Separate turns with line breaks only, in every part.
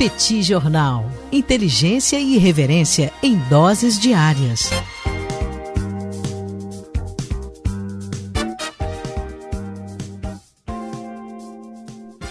Petit Jornal. Inteligência e irreverência em doses diárias.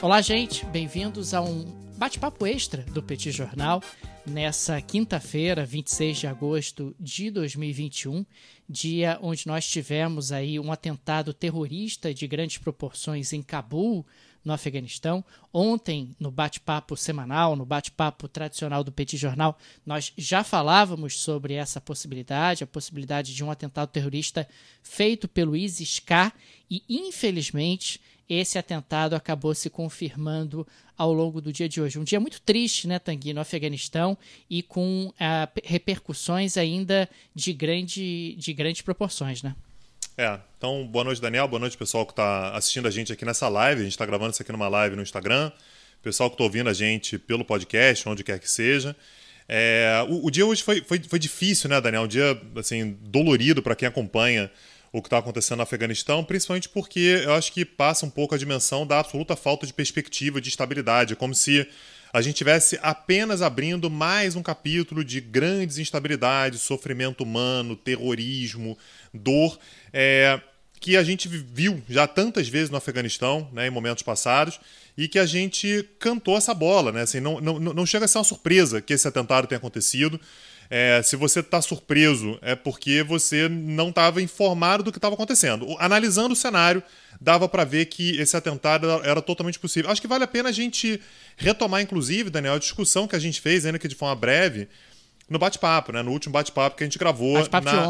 Olá, gente. Bem-vindos a um bate-papo extra do Petit Jornal. Nessa quinta-feira, 26 de agosto de 2021, dia onde nós tivemos aí um atentado terrorista de grandes proporções em Cabul, no Afeganistão. Ontem, no bate-papo semanal, no bate-papo tradicional do Petit Jornal, nós já falávamos sobre essa possibilidade, a possibilidade de um atentado terrorista feito pelo ISIS-K, e infelizmente esse atentado acabou se confirmando ao longo do dia de hoje. Um dia muito triste, né, Tanguy, no Afeganistão, e com repercussões ainda de grandes proporções, né?
Então, boa noite, Daniel, boa noite, pessoal que está assistindo a gente aqui nessa live. A gente está gravando isso aqui numa live no Instagram. Pessoal que está ouvindo a gente pelo podcast, onde quer que seja. O dia hoje foi difícil, né, Daniel? Um dia assim, dolorido para quem acompanha o que está acontecendo no Afeganistão, principalmente porque eu acho que passa um pouco a dimensão da absoluta falta de perspectiva, de estabilidade. É como se a gente estivesse apenas abrindo mais um capítulo de grandes instabilidades, sofrimento humano, terrorismo, dor, que a gente viu já tantas vezes no Afeganistão, né, em momentos passados, e que a gente cantou essa bola, né? Assim, não chega a ser uma surpresa que esse atentado tenha acontecido. Se você está surpreso, é porque você não estava informado do que estava acontecendo. Analisando o cenário, dava para ver que esse atentado era totalmente possível. Acho que vale a pena a gente retomar, inclusive, Daniel, a discussão que a gente fez, ainda que de forma breve, no bate-papo, né? No último bate-papo que a gente gravou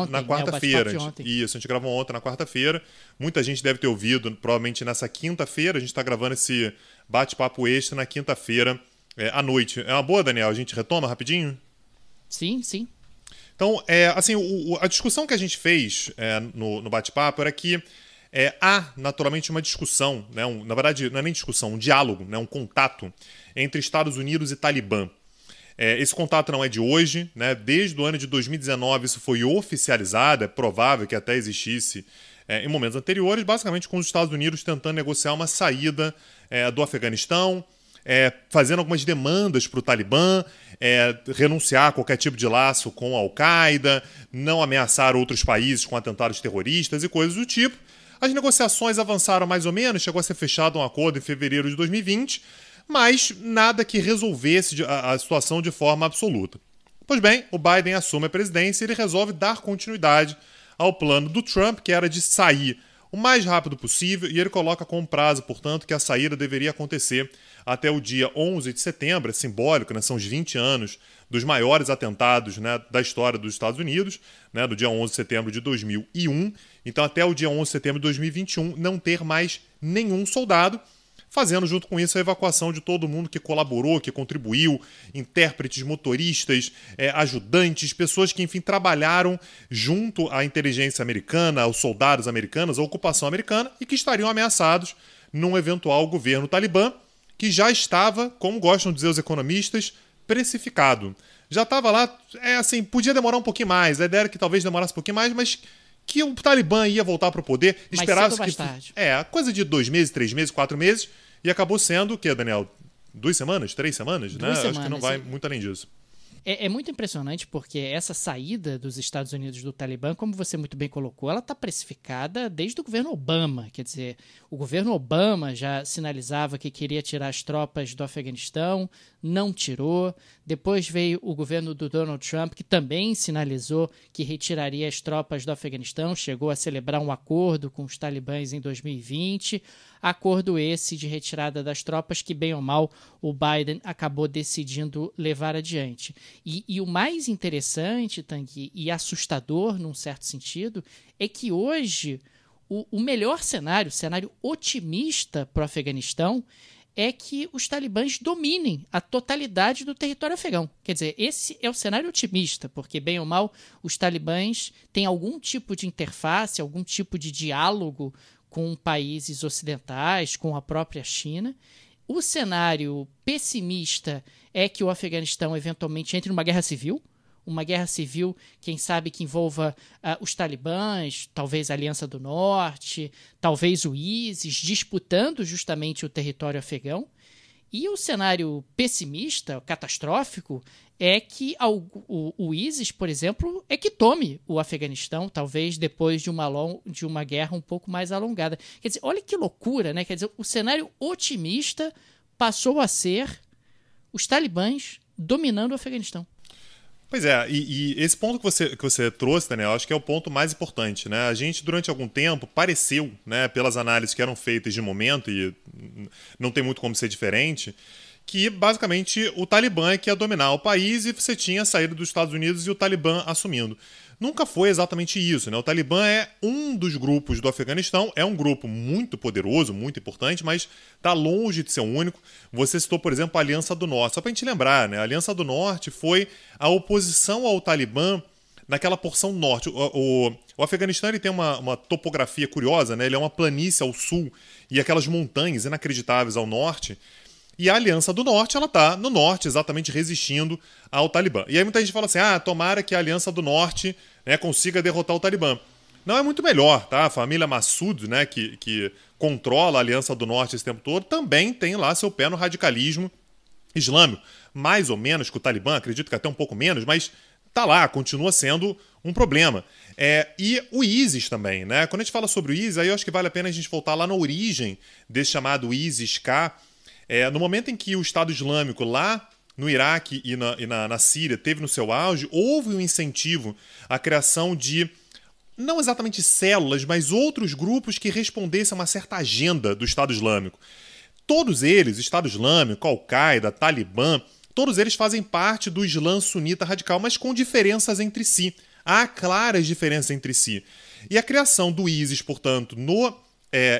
na quarta-feira. Isso, a gente gravou ontem na quarta-feira. Muita gente deve ter ouvido, provavelmente nessa quinta-feira. A gente está gravando esse bate-papo extra na quinta-feira à noite. É uma boa, Daniel? A gente retoma rapidinho?
Sim, sim.
Então, assim, a discussão que a gente fez no bate-papo era que há, naturalmente, uma discussão, né, na verdade, não é nem discussão, um diálogo, né, um contato entre Estados Unidos e Talibã. Esse contato não é de hoje, né, desde o ano de 2019 isso foi oficializado, é provável que até existisse em momentos anteriores, basicamente com os Estados Unidos tentando negociar uma saída do Afeganistão, fazendo algumas demandas para o Talibã, renunciar a qualquer tipo de laço com a Al-Qaeda, não ameaçar outros países com atentados terroristas e coisas do tipo. As negociações avançaram mais ou menos, chegou a ser fechado um acordo em fevereiro de 2020, mas nada que resolvesse a situação de forma absoluta. Pois bem, o Biden assume a presidência e ele resolve dar continuidade ao plano do Trump, que era de sair o mais rápido possível, e ele coloca como prazo, portanto, que a saída deveria acontecer até o dia 11 de setembro, é simbólico, né? São os 20 anos dos maiores atentados, né, da história dos Estados Unidos, né, do dia 11 de setembro de 2001. Então, até o dia 11 de setembro de 2021, não ter mais nenhum soldado, fazendo junto com isso a evacuação de todo mundo que colaborou, que contribuiu, intérpretes, motoristas, ajudantes, pessoas que, enfim, trabalharam junto à inteligência americana, aos soldados americanos, à ocupação americana, e que estariam ameaçados num eventual governo talibã, que já estava, como gostam de dizer os economistas, precificado. Já estava lá, assim, podia demorar um pouquinho mais, a ideia era que talvez demorasse um pouquinho mais, mas que o Talibã ia voltar para o poder, esperava-se que coisa de 2 meses, 3 meses, 4 meses, e acabou sendo o quê, Daniel? 2 semanas? 3 semanas? Né? Acho que não vai muito além disso.
É muito impressionante porque essa saída dos Estados Unidos do Talibã, como você muito bem colocou, ela está precificada desde o governo Obama. Quer dizer, o governo Obama já sinalizava que queria tirar as tropas do Afeganistão, não tirou. Depois veio o governo do Donald Trump, que também sinalizou que retiraria as tropas do Afeganistão, chegou a celebrar um acordo com os talibãs em 2020. Acordo esse de retirada das tropas que, bem ou mal, o Biden acabou decidindo levar adiante. E o mais interessante, Tanguy, e assustador num certo sentido, é que hoje o melhor cenário, o cenário otimista para o Afeganistão, é que os talibãs dominem a totalidade do território afegão. Quer dizer, esse é o cenário otimista, porque, bem ou mal, os talibãs têm algum tipo de interface, algum tipo de diálogo com países ocidentais, com a própria China. O cenário pessimista é que o Afeganistão eventualmente entre numa guerra civil, quem sabe, que envolva os talibãs, talvez a Aliança do Norte, talvez o ISIS, disputando justamente o território afegão. E o cenário pessimista, catastrófico, é que o ISIS, por exemplo, é que tome o Afeganistão, talvez depois de uma guerra um pouco mais alongada. Quer dizer, olha que loucura, né? Quer dizer, o cenário otimista passou a ser os talibãs dominando o Afeganistão.
Pois é, e esse ponto que você trouxe, Daniel, acho que é o ponto mais importante, né? A gente, durante algum tempo, pareceu, né, pelas análises que eram feitas de momento, e não tem muito como ser diferente, que basicamente o Talibã é que ia dominar o país e você tinha a saída dos Estados Unidos e o Talibã assumindo. Nunca foi exatamente isso, né? O Talibã é um dos grupos do Afeganistão, é um grupo muito poderoso, muito importante, mas está longe de ser o único. Você citou, por exemplo, a Aliança do Norte. Só para a gente lembrar, né? A Aliança do Norte foi a oposição ao Talibã naquela porção norte. O Afeganistão ele tem uma topografia curiosa, né? Ele é uma planície ao sul e aquelas montanhas inacreditáveis ao norte. E a Aliança do Norte, ela está no norte, exatamente resistindo ao Talibã. E aí muita gente fala assim, tomara que a Aliança do Norte, né, consiga derrotar o Talibã. Não, é muito melhor, tá? A família Massoud, né, que controla a Aliança do Norte esse tempo todo, também tem lá seu pé no radicalismo islâmico. Mais ou menos que o Talibã, acredito que até um pouco menos, mas tá lá, continua sendo um problema. E o ISIS também, né? Quando a gente fala sobre o ISIS, aí eu acho que vale a pena a gente voltar lá na origem desse chamado ISIS-K. No momento em que o Estado Islâmico lá no Iraque e na Síria teve no seu auge, houve um incentivo à criação de, não exatamente células, mas outros grupos que respondessem a uma certa agenda do Estado Islâmico. Todos eles, Estado Islâmico, Al-Qaeda, Talibã, todos eles fazem parte do Islã sunita radical, mas com diferenças entre si. Há claras diferenças entre si. E a criação do ISIS, portanto, no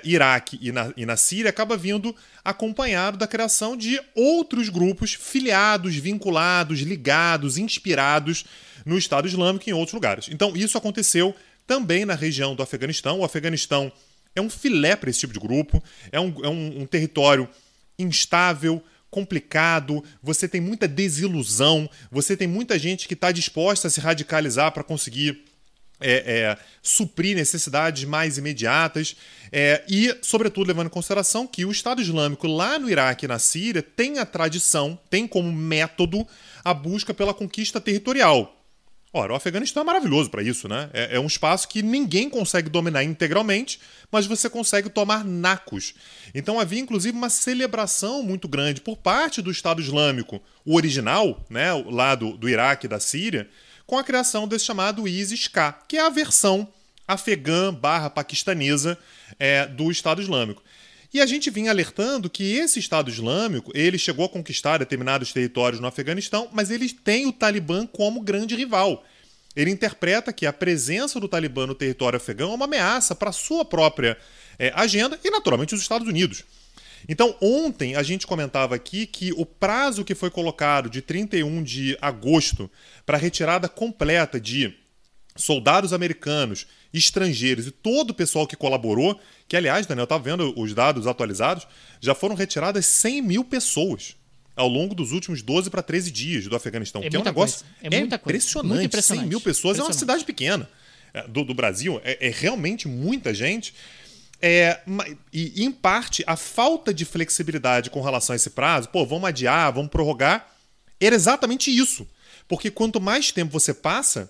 Iraque e na Síria acaba vindo acompanhado da criação de outros grupos filiados, vinculados, ligados, inspirados no Estado Islâmico e em outros lugares. Então isso aconteceu também na região do Afeganistão. O Afeganistão é um filé para esse tipo de grupo, é um território instável, complicado, você tem muita desilusão, você tem muita gente que está disposta a se radicalizar para conseguir suprir necessidades mais imediatas e, sobretudo, levando em consideração que o Estado Islâmico lá no Iraque e na Síria tem a tradição, tem como método a busca pela conquista territorial. Ora, o Afeganistão é maravilhoso para isso, né? É um espaço que ninguém consegue dominar integralmente, mas você consegue tomar nacos. Então havia, inclusive, uma celebração muito grande por parte do Estado Islâmico, o original, né, lá do Iraque e da Síria, com a criação desse chamado ISIS-K, que é a versão afegã/paquistanesa do Estado Islâmico. E a gente vinha alertando que esse Estado Islâmico ele chegou a conquistar determinados territórios no Afeganistão, mas ele tem o Talibã como grande rival. Ele interpreta que a presença do Talibã no território afegão é uma ameaça para a sua própria agenda e, naturalmente, os Estados Unidos. Então, ontem a gente comentava aqui que o prazo que foi colocado de 31 de agosto para a retirada completa de soldados americanos, estrangeiros e todo o pessoal que colaborou, que, aliás, Daniel, eu estava vendo os dados atualizados, já foram retiradas 100 mil pessoas ao longo dos últimos 12 para 13 dias do Afeganistão, que é um negócio impressionante. 100 mil pessoas é uma cidade pequena do Brasil, é realmente muita gente. E, em parte, a falta de flexibilidade com relação a esse prazo, vamos adiar, vamos prorrogar, era exatamente isso. Porque quanto mais tempo você passa,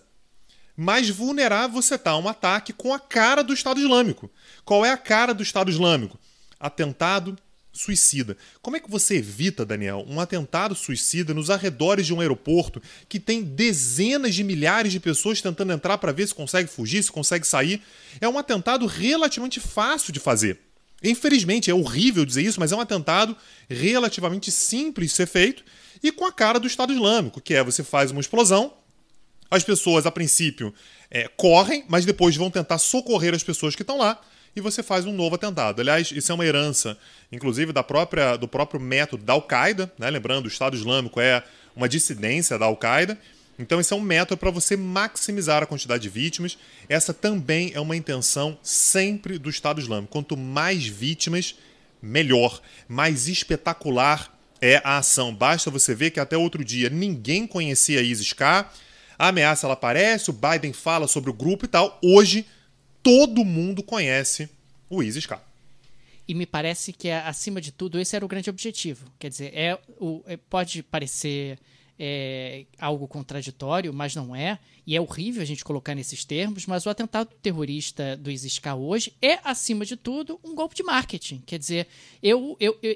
mais vulnerável você está a um ataque com a cara do Estado Islâmico. Qual é a cara do Estado Islâmico? Atentado suicida. Como é que você evita, Daniel, um atentado suicida nos arredores de um aeroporto que tem dezenas de milhares de pessoas tentando entrar para ver se consegue fugir, se consegue sair? É um atentado relativamente fácil de fazer. Infelizmente, é horrível dizer isso, mas é um atentado relativamente simples de ser feito e com a cara do Estado Islâmico, que você faz uma explosão, as pessoas, a princípio, correm, mas depois vão tentar socorrer as pessoas que estão lá e você faz um novo atentado. Aliás, isso é uma herança, inclusive, do próprio método da Al-Qaeda, né? Lembrando, o Estado Islâmico é uma dissidência da Al-Qaeda. Então, esse é um método para você maximizar a quantidade de vítimas. Essa também é uma intenção sempre do Estado Islâmico. Quanto mais vítimas, melhor. Mais espetacular é a ação. Basta você ver que até outro dia ninguém conhecia a ISIS-K. A ameaça ela aparece, o Biden fala sobre o grupo e tal. Hoje, todo mundo conhece o ISIS-K.
e me parece que, acima de tudo, esse era o grande objetivo. Quer dizer, pode parecer algo contraditório, mas não é, e é horrível a gente colocar nesses termos, mas o atentado terrorista do ISIS hoje é, acima de tudo, um golpe de marketing. Quer dizer,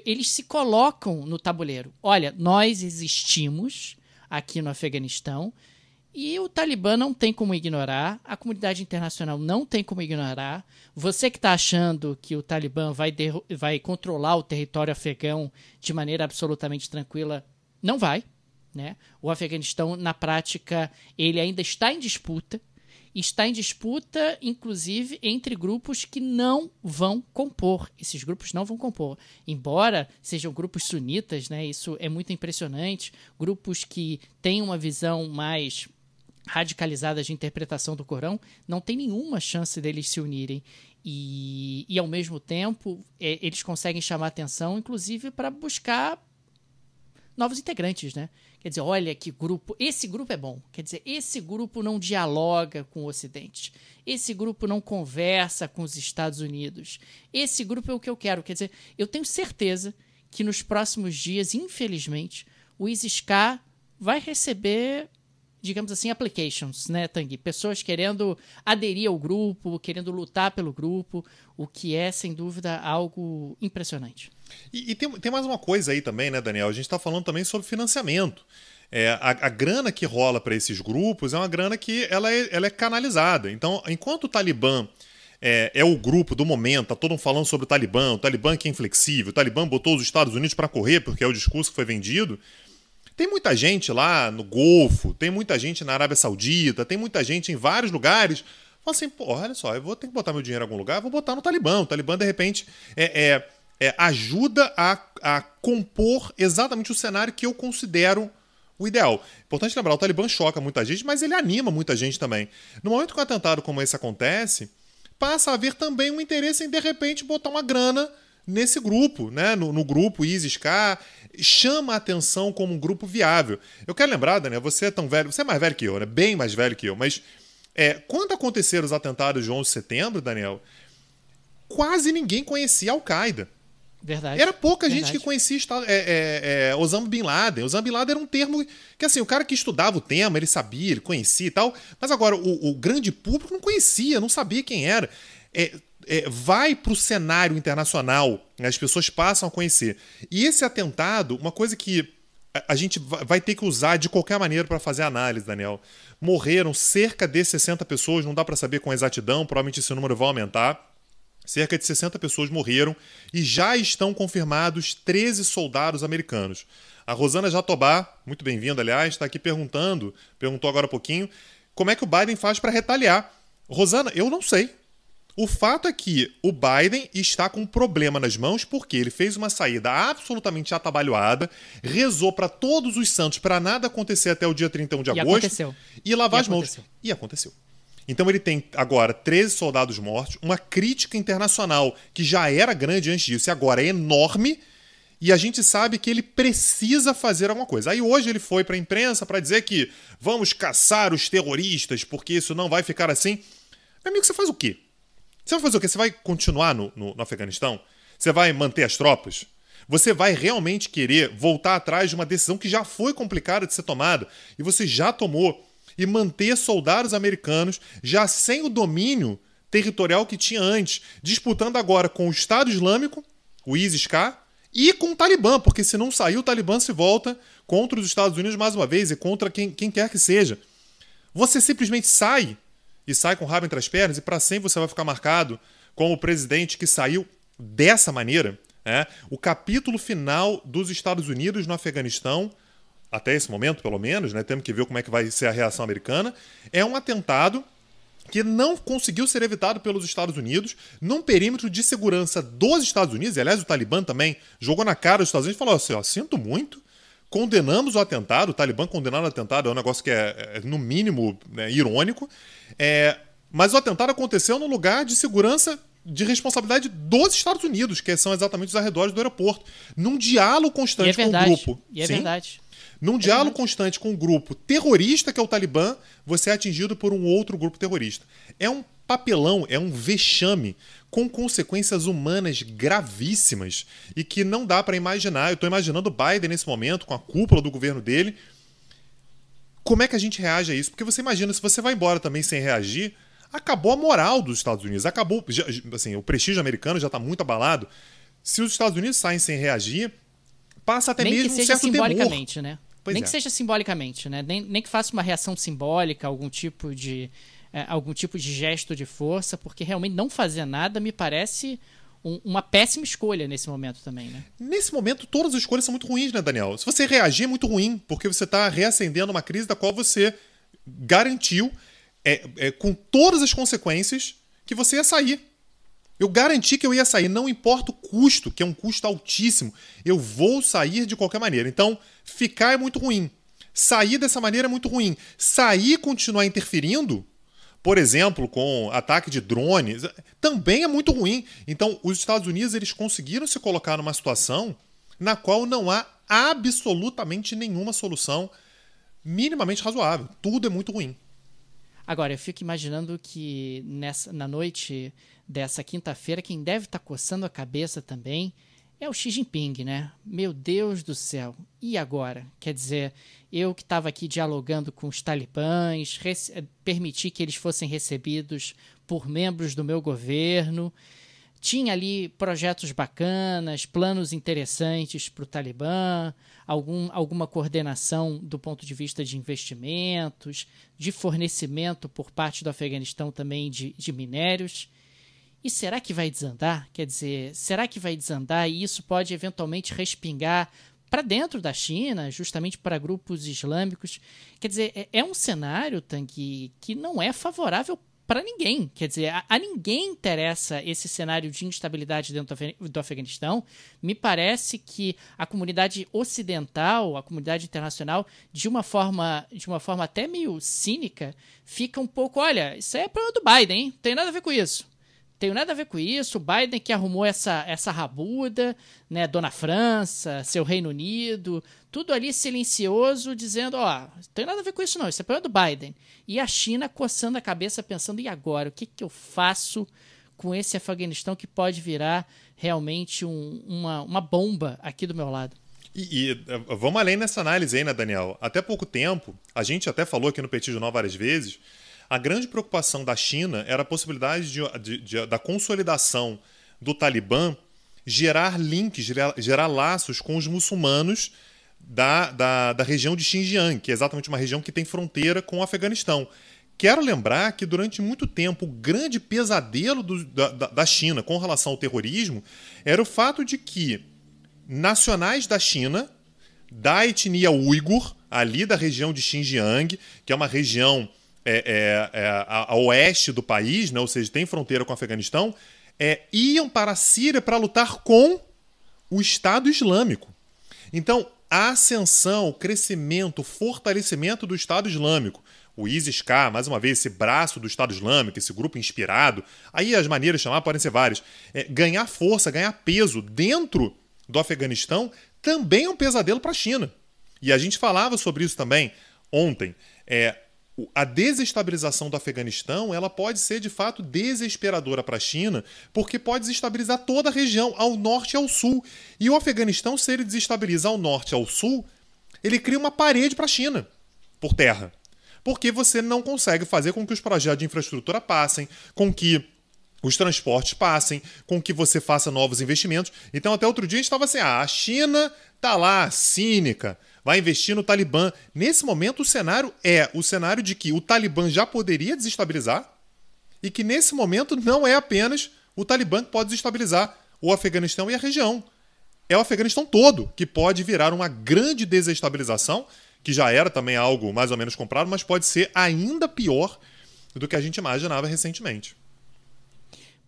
eles se colocam no tabuleiro. Olha, nós existimos aqui no Afeganistão, e o Talibã não tem como ignorar, a comunidade internacional não tem como ignorar. Você que está achando que o Talibã vai controlar o território afegão de maneira absolutamente tranquila, não vai. Né? O Afeganistão, na prática, ele ainda está em disputa, inclusive, entre grupos que não vão compor. Esses grupos não vão compor. Embora sejam grupos sunitas, né? Isso é muito impressionante, grupos que têm uma visão mais radicalizadas de interpretação do Corão, não tem nenhuma chance deles se unirem. E ao mesmo tempo, eles conseguem chamar atenção, inclusive, para buscar novos integrantes, né? Quer dizer, olha que grupo... Esse grupo é bom. Quer dizer, esse grupo não dialoga com o Ocidente. Esse grupo não conversa com os Estados Unidos. Esse grupo é o que eu quero. Quer dizer, eu tenho certeza que nos próximos dias, infelizmente, o ISIS-K vai receber, digamos assim, applications, né, Tanguy? Pessoas querendo aderir ao grupo, querendo lutar pelo grupo, o que é, sem dúvida, algo impressionante.
E tem mais uma coisa aí também, né, Daniel? A gente está falando também sobre financiamento. A grana que rola para esses grupos é uma grana que ela é canalizada. Então, enquanto o Talibã é o grupo do momento, tá todo mundo falando sobre o Talibã que é inflexível, o Talibã botou os Estados Unidos para correr porque é o discurso que foi vendido. Tem muita gente lá no Golfo, tem muita gente na Arábia Saudita, tem muita gente em vários lugares. Fala assim, pô, olha só, eu vou ter que botar meu dinheiro em algum lugar, vou botar no Talibã. O Talibã, de repente, ajuda a compor exatamente o cenário que eu considero o ideal. Importante lembrar, o Talibã choca muita gente, mas ele anima muita gente também. No momento que um atentado como esse acontece, passa a haver também um interesse em, de repente, botar uma grana nesse grupo, né? No grupo ISIS-K, chama a atenção como um grupo viável. Eu quero lembrar, Daniel, você é tão velho, você é mais velho que eu, né? Bem mais velho que eu, mas quando aconteceram os atentados de 11 de setembro, Daniel, quase ninguém conhecia a Al-Qaeda.
Verdade.
Era pouca gente que conhecia Osama Bin Laden. Osama Bin Laden era um termo que, assim, o cara que estudava o tema, ele sabia, ele conhecia e tal, mas agora o grande público não conhecia, não sabia quem era. Vai para o cenário internacional, né, as pessoas passam a conhecer. E esse atentado, uma coisa que a gente vai ter que usar de qualquer maneira para fazer análise, Daniel. Morreram cerca de 60 pessoas, não dá para saber com exatidão, provavelmente esse número vai aumentar. Cerca de 60 pessoas morreram e já estão confirmados 13 soldados americanos. A Rosana Jatobá, muito bem-vinda, aliás, está aqui perguntou agora há pouquinho, como é que o Biden faz para retaliar. Rosana, eu não sei. O fato é que o Biden está com um problema nas mãos porque ele fez uma saída absolutamente atabalhoada, rezou para todos os santos para nada acontecer até o dia 31 de agosto.
Aconteceu.
E lavar as mãos. E aconteceu. Então ele tem agora 13 soldados mortos, uma crítica internacional que já era grande antes disso e agora é enorme, e a gente sabe que ele precisa fazer alguma coisa. Aí hoje ele foi para a imprensa para dizer que vamos caçar os terroristas porque isso não vai ficar assim. Meu amigo, você faz o quê? Você vai fazer o quê? Você vai continuar no Afeganistão? Você vai manter as tropas? Você vai realmente querer voltar atrás de uma decisão que já foi complicada de ser tomada e você já tomou, e manter soldados americanos já sem o domínio territorial que tinha antes, disputando agora com o Estado Islâmico, o ISIS-K, e com o Talibã, porque se não sair, o Talibã se volta contra os Estados Unidos mais uma vez e contra quem quer que seja. Você simplesmente sai, e sai com o rabo entre as pernas, e para sempre você vai ficar marcado como o presidente que saiu dessa maneira. O capítulo final dos Estados Unidos no Afeganistão, até esse momento, pelo menos, né, temos que ver como é que vai ser a reação americana, é um atentado que não conseguiu ser evitado pelos Estados Unidos num perímetro de segurança dos Estados Unidos, e aliás o Talibã também jogou na cara dos Estados Unidos e falou assim, sinto muito, condenamos o atentado, o Talibã condenando o atentado é um negócio que é no mínimo, né, irônico, mas o atentado aconteceu num lugar de segurança de responsabilidade dos Estados Unidos, que são exatamente os arredores do aeroporto. Num diálogo constante com o grupo.
E é verdade.
Num diálogo constante com o grupo terrorista, que é o Talibã, você é atingido por um outro grupo terrorista. É um papelão, é um vexame com consequências humanas gravíssimas e que não dá para imaginar. Eu estou imaginando o Biden nesse momento, com a cúpula do governo dele. Como é que a gente reage a isso? Porque você imagina, se você vai embora também sem reagir, acabou a moral dos Estados Unidos. Acabou, assim, o prestígio americano já está muito abalado. Se os Estados Unidos saem sem reagir, passa até mesmo um certo temor.
Simbolicamente, né?
Pois
nem
é.
que seja simbolicamente, né? Nem que faça uma reação simbólica, algum tipo de gesto de força, porque realmente não fazer nada me parece uma péssima escolha nesse momento também, né?
Nesse momento, todas as escolhas são muito ruins, né, Daniel? Se você reagir, é muito ruim, porque você está reacendendo uma crise da qual você garantiu, com todas as consequências, que você ia sair. Eu garanti que eu ia sair, não importa o custo, que é um custo altíssimo, eu vou sair de qualquer maneira. Então, ficar é muito ruim. Sair dessa maneira é muito ruim. Sair e continuar interferindo, por exemplo, com ataque de drones, também é muito ruim. Então, os Estados Unidos eles conseguiram se colocar numa situação na qual não há absolutamente nenhuma solução minimamente razoável. Tudo é muito ruim.
Agora, eu fico imaginando que na noite dessa quinta-feira, quem deve estar coçando a cabeça também é o Xi Jinping, né? Meu Deus do céu. E agora? Quer dizer, eu que estava aqui dialogando com os talibãs, permiti que eles fossem recebidos por membros do meu governo, tinha ali projetos bacanas, planos interessantes para o Talibã, alguma coordenação do ponto de vista de investimentos, de fornecimento por parte do Afeganistão também de minérios. E será que vai desandar? Quer dizer, será que vai desandar e isso pode eventualmente respingar para dentro da China, justamente para grupos islâmicos? Quer dizer, é um cenário, Tanguy, que não é favorável para ninguém. Quer dizer, a ninguém interessa esse cenário de instabilidade dentro do Afeganistão. Me parece que a comunidade ocidental, a comunidade internacional, de uma forma até meio cínica, fica um pouco, olha, isso aí é problema do Biden, hein? Não tem nada a ver com isso. Tenho nada a ver com isso, o Biden que arrumou essa rabuda, né, Dona França, seu Reino Unido, tudo ali silencioso, dizendo, não tem nada a ver com isso não, isso é problema do Biden. E a China coçando a cabeça pensando, e agora, o que eu faço com esse Afeganistão que pode virar realmente uma bomba aqui do meu lado?
E vamos além nessa análise aí, né, Daniel? Até pouco tempo, a gente até falou aqui no Petit Jornal várias vezes, a grande preocupação da China era a possibilidade da consolidação do Talibã gerar links, gerar laços com os muçulmanos da região de Xinjiang, que é exatamente uma região que tem fronteira com o Afeganistão. Quero lembrar que durante muito tempo o grande pesadelo da China com relação ao terrorismo era o fato de que nacionais da China, da etnia uigur, ali da região de Xinjiang, que é uma região a oeste do país, né, ou seja, tem fronteira com o Afeganistão, iam para a Síria para lutar com o Estado Islâmico. Então, a ascensão, o crescimento, o fortalecimento do Estado Islâmico, o ISIS-K, mais uma vez, esse braço do Estado Islâmico, esse grupo inspirado, aí as maneiras de chamar podem ser várias, ganhar força, ganhar peso dentro do Afeganistão também é um pesadelo para a China. E a gente falava sobre isso também ontem. A desestabilização do Afeganistão ela pode ser, de fato, desesperadora para a China, porque pode desestabilizar toda a região, ao norte e ao sul. E o Afeganistão, se ele desestabilizar ao norte e ao sul, ele cria uma parede para a China, por terra. Porque você não consegue fazer com que os projetos de infraestrutura passem, com que os transportes passem, com que você faça novos investimentos. Então, até outro dia, a gente estava assim, a China está lá, cínica, vai investir no Talibã. Nesse momento, o cenário é o cenário de que o Talibã já poderia desestabilizar e que, nesse momento, não é apenas o Talibã que pode desestabilizar o Afeganistão e a região. É o Afeganistão todo que pode virar uma grande desestabilização, que já era também algo mais ou menos comprado, mas pode ser ainda pior do que a gente imaginava recentemente.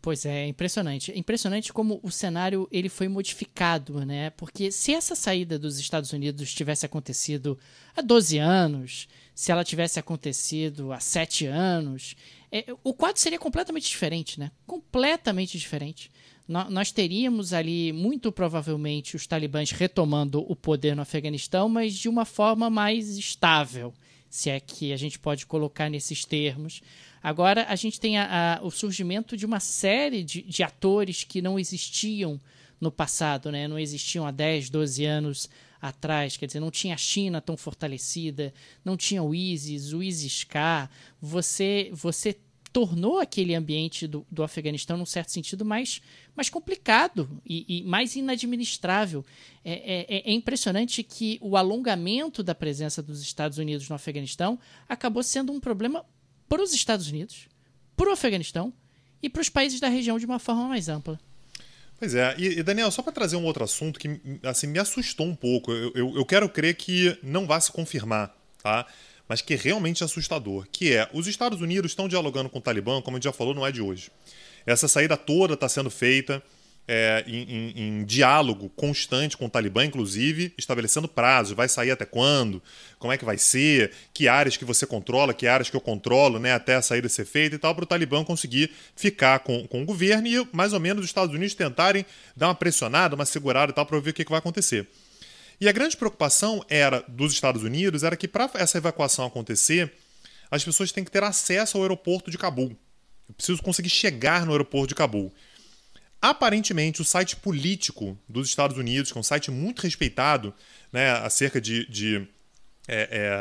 Pois é impressionante. É impressionante como o cenário ele foi modificado, né? Porque se essa saída dos Estados Unidos tivesse acontecido há 12 anos, se ela tivesse acontecido há 7 anos, o quadro seria completamente diferente, né? Completamente diferente. Nós teríamos ali, muito provavelmente, os talibãs retomando o poder no Afeganistão, mas de uma forma mais estável, se é que a gente pode colocar nesses termos. Agora, a gente tem o surgimento de uma série de atores que não existiam no passado, né? Não existiam há 10, 12 anos atrás. Quer dizer, não tinha a China tão fortalecida, não tinha o ISIS-K. Você tornou aquele ambiente do Afeganistão, num certo sentido, mais complicado e mais inadministrável. É impressionante que o alongamento da presença dos Estados Unidos no Afeganistão acabou sendo um problema para os Estados Unidos, para o Afeganistão e para os países da região de uma forma mais ampla.
Pois é, e Daniel, só para trazer um outro assunto que assim, me assustou um pouco, eu quero crer que não vá se confirmar, tá? Mas que é realmente assustador, que é, os Estados Unidos estão dialogando com o Talibã, como a gente já falou, não é de hoje. Essa saída toda está sendo feita em diálogo constante com o Talibã, inclusive estabelecendo prazos, vai sair até quando, como é que vai ser, que áreas que você controla, que áreas que eu controlo, né, até a saída ser feita e tal, para o Talibã conseguir ficar com o governo e mais ou menos os Estados Unidos tentarem dar uma pressionada, uma segurada e tal, para ver o que vai acontecer. E a grande preocupação dos Estados Unidos era que para essa evacuação acontecer, as pessoas têm que ter acesso ao aeroporto de Cabul. Eu preciso conseguir chegar no aeroporto de Cabul. Aparentemente, o site político dos Estados Unidos, que é um site muito respeitado, né, acerca de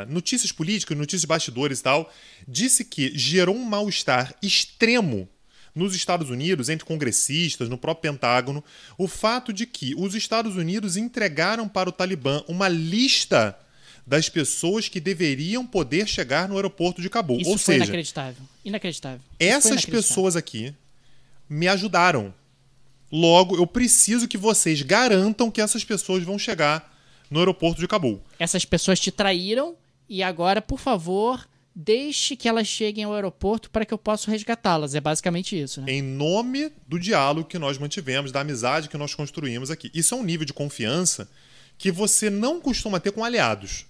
notícias políticas, notícias de bastidores e tal, disse que gerou um mal-estar extremo nos Estados Unidos, entre congressistas, no próprio Pentágono, o fato de que os Estados Unidos entregaram para o Talibã uma lista das pessoas que deveriam poder chegar no aeroporto de Cabul.
Isso
Ou
foi
seja,
inacreditável. Inacreditável.
Essas pessoas aqui me ajudaram. Logo, eu preciso que vocês garantam que essas pessoas vão chegar no aeroporto de Cabul.
Essas pessoas te traíram e agora, por favor, deixe que elas cheguem ao aeroporto para que eu possa resgatá-las. É basicamente isso, né?
Em nome do diálogo que nós mantivemos, da amizade que nós construímos aqui. Isso é um nível de confiança que você não costuma ter com aliados.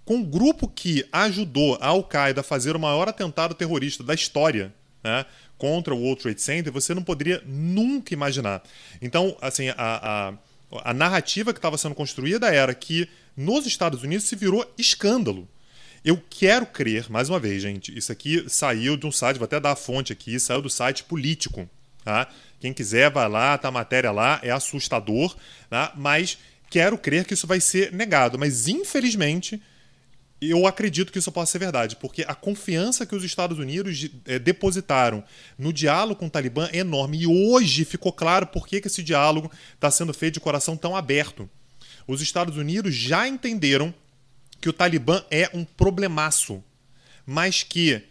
Com o grupo que ajudou a Al-Qaeda a fazer o maior atentado terrorista da história, né, contra o World Trade Center, você não poderia nunca imaginar. Então, assim, a narrativa que estava sendo construída era que nos Estados Unidos se virou escândalo. Eu quero crer, mais uma vez, gente, isso aqui saiu de um site, vou até dar a fonte aqui, saiu do site Político. Tá? Quem quiser vai lá, tá a matéria lá, é assustador, tá? Mas quero crer que isso vai ser negado. Mas, infelizmente, eu acredito que isso possa ser verdade, porque a confiança que os Estados Unidos depositaram no diálogo com o Talibã é enorme. E hoje ficou claro por que esse diálogo está sendo feito de coração tão aberto. Os Estados Unidos já entenderam que o Talibã é um problemaço, mas que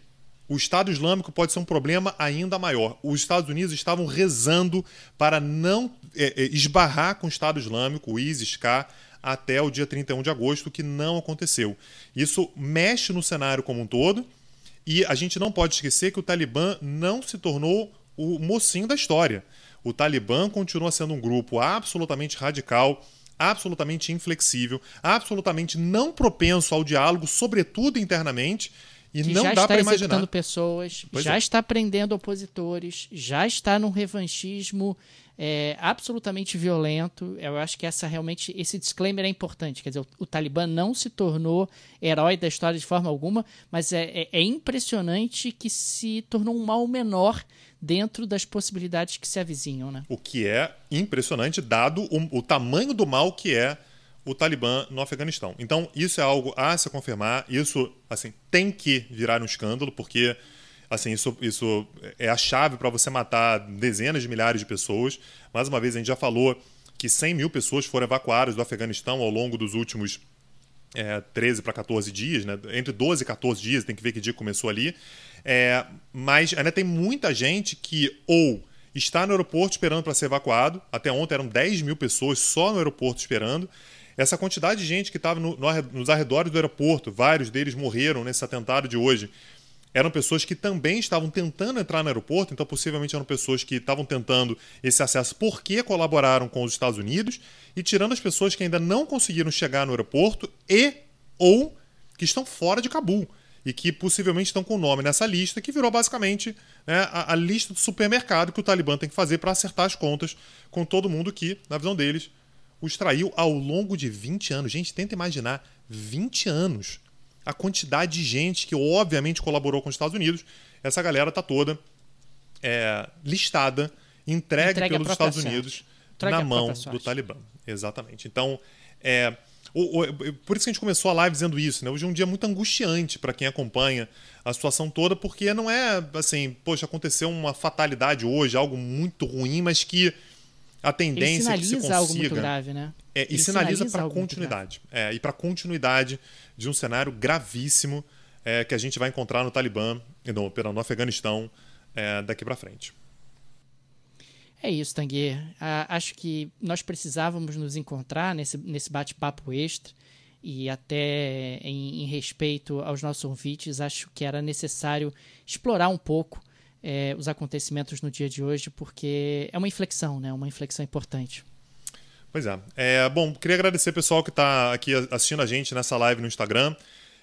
o Estado Islâmico pode ser um problema ainda maior. Os Estados Unidos estavam rezando para não esbarrar com o Estado Islâmico, o ISIS-K, até o dia 31 de agosto, que não aconteceu. Isso mexe no cenário como um todo e a gente não pode esquecer que o Talibã não se tornou o mocinho da história. O Talibã continua sendo um grupo absolutamente radical, absolutamente inflexível, absolutamente não propenso ao diálogo, sobretudo internamente, e
que
não
já
dá
está
para imaginar.
executando pessoas,
Pois
já
é.
está prendendo opositores, já está num revanchismo absolutamente violento. Eu acho que esse disclaimer é importante. Quer dizer, o Talibã não se tornou herói da história de forma alguma, mas é impressionante que se tornou um mal menor dentro das possibilidades que se avizinham, né?
O que é impressionante, dado o tamanho do mal que é o Talibã no Afeganistão. Então, isso é algo a se confirmar. Isso, assim, tem que virar um escândalo, porque assim, isso é a chave para você matar dezenas de milhares de pessoas. Mais uma vez, a gente já falou que 100 mil pessoas foram evacuadas do Afeganistão ao longo dos últimos 13 para 14 dias, né? Entre 12 e 14 dias, tem que ver que dia começou ali. Mas ainda tem muita gente que ou está no aeroporto esperando para ser evacuado. Até ontem eram 10 mil pessoas só no aeroporto esperando. Essa quantidade de gente que estava nos arredores do aeroporto, vários deles morreram nesse atentado de hoje, eram pessoas que também estavam tentando entrar no aeroporto, então possivelmente eram pessoas que estavam tentando esse acesso porque colaboraram com os Estados Unidos, e tirando as pessoas que ainda não conseguiram chegar no aeroporto ou que estão fora de Cabul, e que possivelmente estão com o nome nessa lista, que virou basicamente, né, a lista do supermercado que o Talibã tem que fazer para acertar as contas com todo mundo que, na visão deles, os traiu ao longo de 20 anos. Gente, tenta imaginar, 20 anos. A quantidade de gente que obviamente colaborou com os Estados Unidos, essa galera tá toda listada, entregue pelos Estados Unidos na mão do Talibã. Exatamente. Então, por isso que a gente começou a live dizendo isso, né? Hoje é um dia muito angustiante para quem acompanha a situação toda, porque não é assim, poxa, aconteceu uma fatalidade hoje, algo muito ruim, mas que a tendência é que se consiga...
algo muito grave, né?
E sinaliza para a continuidade. E para a continuidade de um cenário gravíssimo que a gente vai encontrar no Talibã, no Afeganistão, daqui para frente.
É isso, Tanguy. Acho que nós precisávamos nos encontrar nesse bate-papo extra e até em respeito aos nossos ouvintes, acho que era necessário explorar um pouco os acontecimentos no dia de hoje, porque é uma inflexão, né? Uma inflexão importante.
Pois é. Bom, queria agradecer o pessoal que está aqui assistindo a gente nessa live no Instagram.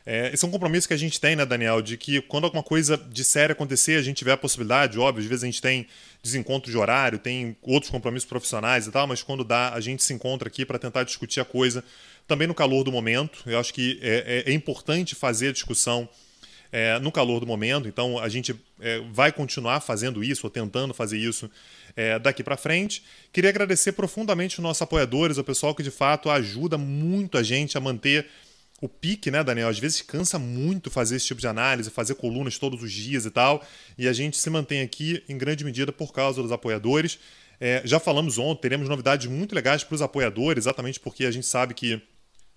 Esse é um compromisso que a gente tem, né, Daniel, de que quando alguma coisa de sério acontecer, a gente tiver a possibilidade, óbvio, às vezes a gente tem desencontro de horário, tem outros compromissos profissionais e tal, mas quando dá, a gente se encontra aqui para tentar discutir a coisa também no calor do momento. Eu acho que é importante fazer a discussão no calor do momento, então a gente vai continuar fazendo isso, ou tentando fazer isso daqui para frente. Queria agradecer profundamente os nossos apoiadores, o pessoal que de fato ajuda muito a gente a manter o pique, né, Daniel? Às vezes cansa muito fazer esse tipo de análise, fazer colunas todos os dias e tal, e a gente se mantém aqui em grande medida por causa dos apoiadores. Já falamos ontem, teremos novidades muito legais para os apoiadores, exatamente porque a gente sabe que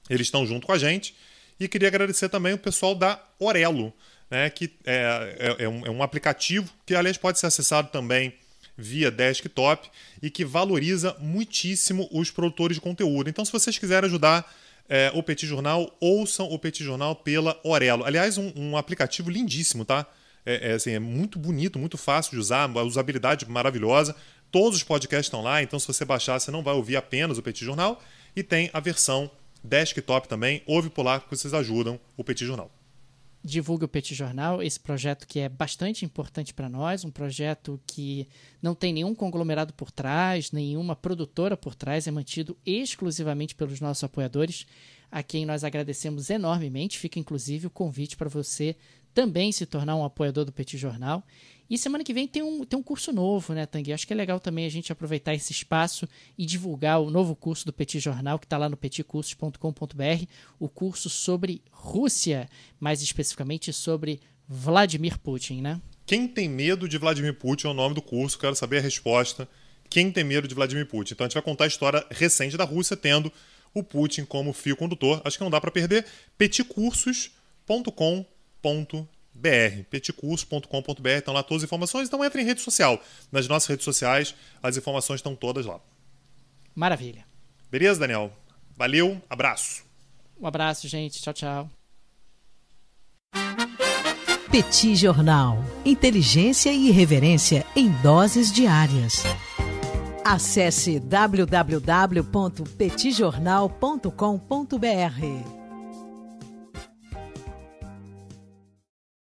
eles estão junto com a gente. E queria agradecer também o pessoal da Orelo, né, que é um aplicativo que, aliás, pode ser acessado também via desktop e que valoriza muitíssimo os produtores de conteúdo. Então, se vocês quiserem ajudar o Petit Jornal, ouçam o Petit Jornal pela Orelo. Aliás, um aplicativo lindíssimo, tá? É muito bonito, muito fácil de usar, a usabilidade maravilhosa. Todos os podcasts estão lá, então se você baixar, você não vai ouvir apenas o Petit Jornal. E tem a versão desktop também. Ouve por lá que vocês ajudam o Petit Jornal.
Divulgue o Petit Jornal, esse projeto que é bastante importante para nós, um projeto que não tem nenhum conglomerado por trás, nenhuma produtora por trás, é mantido exclusivamente pelos nossos apoiadores, a quem nós agradecemos enormemente. Fica inclusive o convite para você também se tornar um apoiador do Petit Jornal. E semana que vem tem um curso novo, né, Tanguy? Acho que é legal também a gente aproveitar esse espaço e divulgar o novo curso do Petit Jornal, que está lá no petitcursos.com.br, o curso sobre Rússia, mais especificamente sobre Vladimir Putin, né?
Quem tem medo de Vladimir Putin é o nome do curso, quero saber a resposta. Quem tem medo de Vladimir Putin? Então a gente vai contar a história recente da Rússia, tendo o Putin como fio condutor. Acho que não dá para perder. petitcursos.com.br petitcursos.com.br, estão lá todas as informações. Então entra em rede social. Nas nossas redes sociais, as informações estão todas lá.
Maravilha.
Beleza, Daniel? Valeu, abraço.
Um abraço, gente. Tchau, tchau.
Petit Jornal. Inteligência e irreverência em doses diárias. Acesse www.petitjornal.com.br.